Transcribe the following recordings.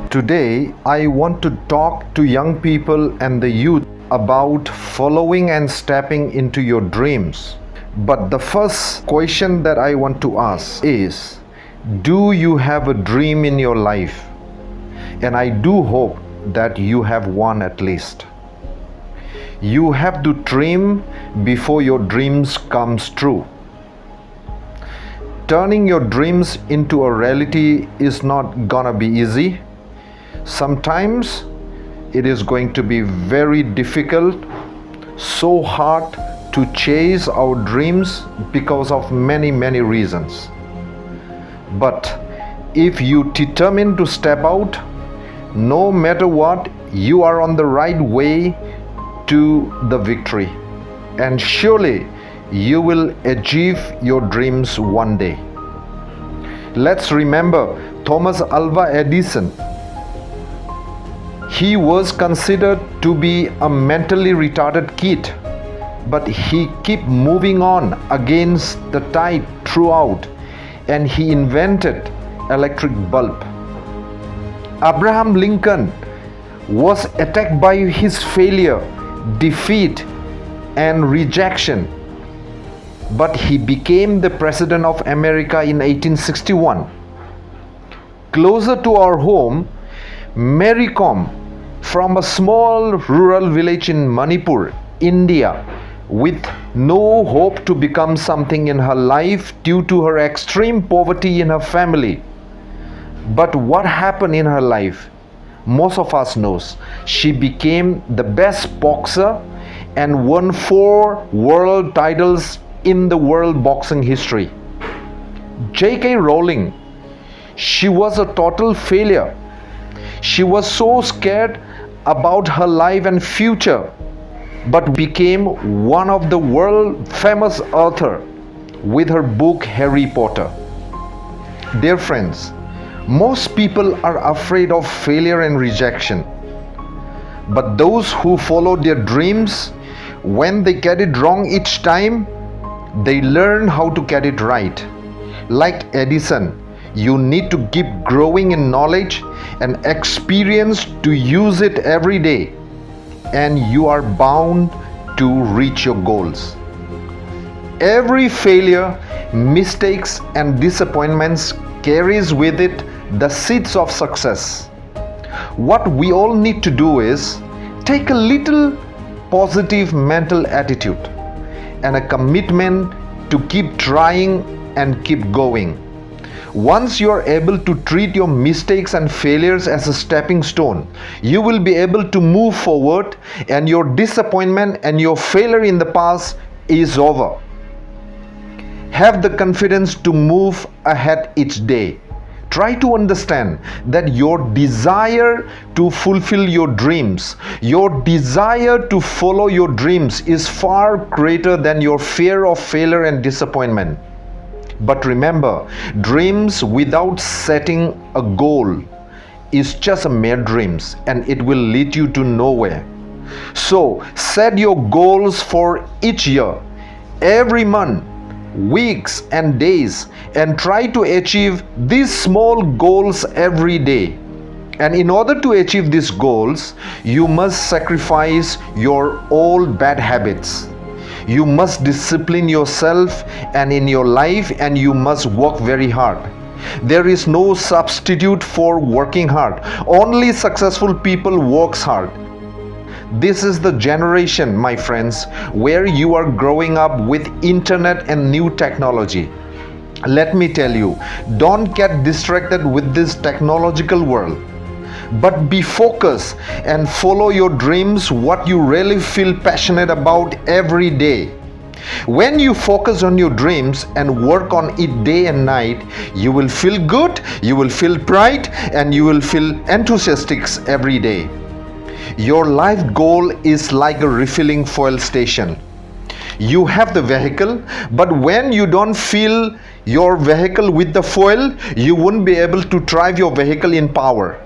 Today, I want to talk to young people and the youth about following and stepping into your dreams. But the first question that I want to ask is, do you have a dream in your life? And I do hope that you have one at least. You have to dream before your dreams comes true. Turning your dreams into a reality is not gonna be easy. Sometimes it is going to be very difficult, so hard to chase our dreams because of many reasons. But if you determine to step out, no matter what, you are on the right way to the victory, and surely you will achieve your dreams one day. Let's remember Thomas Alva Edison. He was considered to be a mentally retarded kid, but he kept moving on against the tide throughout, and he invented electric bulb. Abraham Lincoln was attacked by his failure, defeat, and rejection, but he became the President of America in 1861. Closer to our home, Mary Kom, from a small rural village in Manipur, India, with no hope to become something in her life due to her extreme poverty in her family. But what happened in her life? Most of us knows. She became the best boxer and won 4 world titles in the world boxing history. J.K. Rowling, she was a total failure. She was so scared about her life and future, but became one of the world famous author with her book Harry Potter. Dear friends, most people are afraid of failure and rejection. But those who follow their dreams, when they get it wrong each time, they learn how to get it right. Like Edison, you need to keep growing in knowledge and experience to use it every day, and you are bound to reach your goals. Every failure, mistakes, and disappointments carries with it the seeds of success. What we all need to do is take a little positive mental attitude and a commitment to keep trying and keep going. Once you are able to treat your mistakes and failures as a stepping stone, you will be able to move forward, and your disappointment and your failure in the past is over. Have the confidence to move ahead each day. Try to understand that your desire to fulfill your dreams, your desire to follow your dreams is far greater than your fear of failure and disappointment. But remember, dreams without setting a goal is just a mere dreams, and it will lead you to nowhere. So set your goals for each year, every month, weeks and days, and try to achieve these small goals every day. And in order to achieve these goals, you must sacrifice your old bad habits. You must discipline yourself and in your life, and you must work very hard. There is no substitute for working hard. Only successful people works hard. This is the generation, my friends, where you are growing up with internet and new technology. Let me tell you, don't get distracted with this technological world, but be focused and follow your dreams, what you really feel passionate about every day. When you focus on your dreams and work on it day and night, you will feel good, you will feel bright, and you will feel enthusiastic every day. Your life goal is like a refilling fuel station. You have the vehicle, but when you don't fill your vehicle with the fuel, you won't be able to drive your vehicle in power.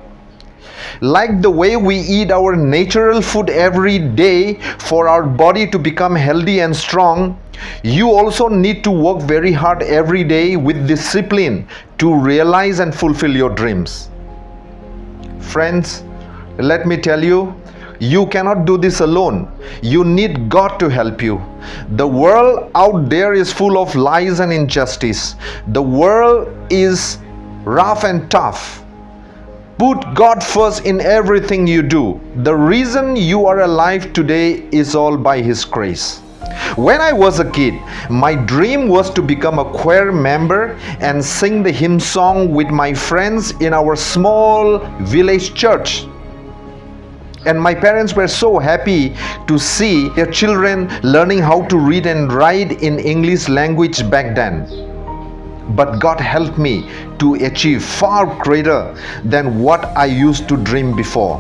Like the way we eat our natural food every day for our body to become healthy and strong, you also need to work very hard every day with discipline to realize and fulfill your dreams. Friends, let me tell you, you cannot do this alone. You need God to help you. The world out there is full of lies and injustice. The world is rough and tough. Put God first in everything you do. The reason you are alive today is all by His grace. When I was a kid, my dream was to become a choir member and sing the hymn song with my friends in our small village church. And my parents were so happy to see their children learning how to read and write in English language back then. But God helped me to achieve far greater than what I used to dream before.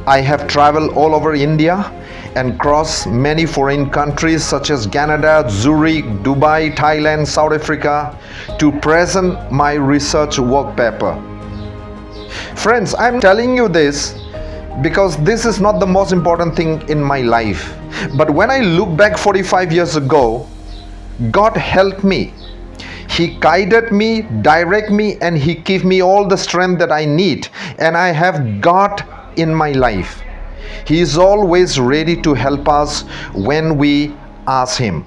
I have traveled all over India and crossed many foreign countries such as Canada, Zurich, Dubai, Thailand, South Africa to present my research work paper. Friends, I'm telling you this because this is not the most important thing in my life. But when I look back 45 years ago, God helped me. He guided me, direct me, and He gave me all the strength that I need. And I have God in my life. He is always ready to help us when we ask Him.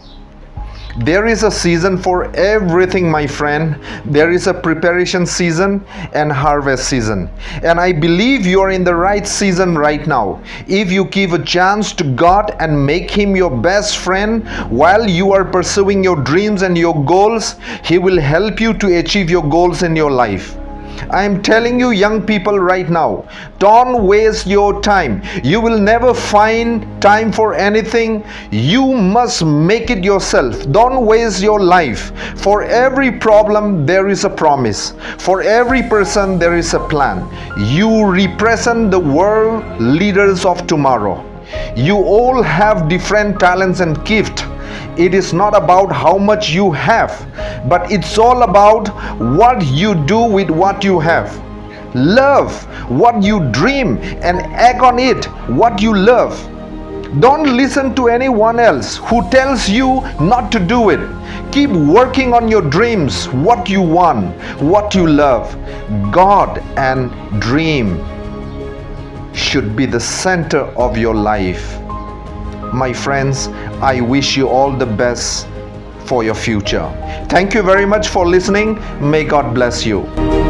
There is a season for everything, my friend. There is a preparation season and harvest season. And I believe you are in the right season right now. If you give a chance to God and make Him your best friend while you are pursuing your dreams and your goals, He will help you to achieve your goals in your life. I am telling you, young people, right now, don't waste your time. You will never find time for anything. You must make it yourself. Don't waste your life. For every problem, there is a promise. For every person, there is a plan. You represent the world leaders of tomorrow. You all have different talents and gifts. It is not about how much you have, but it's all about what you do with what you have. Love what you dream and act on it, what you love. Don't listen to anyone else who tells you not to do it. Keep working on your dreams, what you want, what you love. God and dream should be the center of your life. My friends, I wish you all the best for your future. Thank you very much for listening. May God bless you.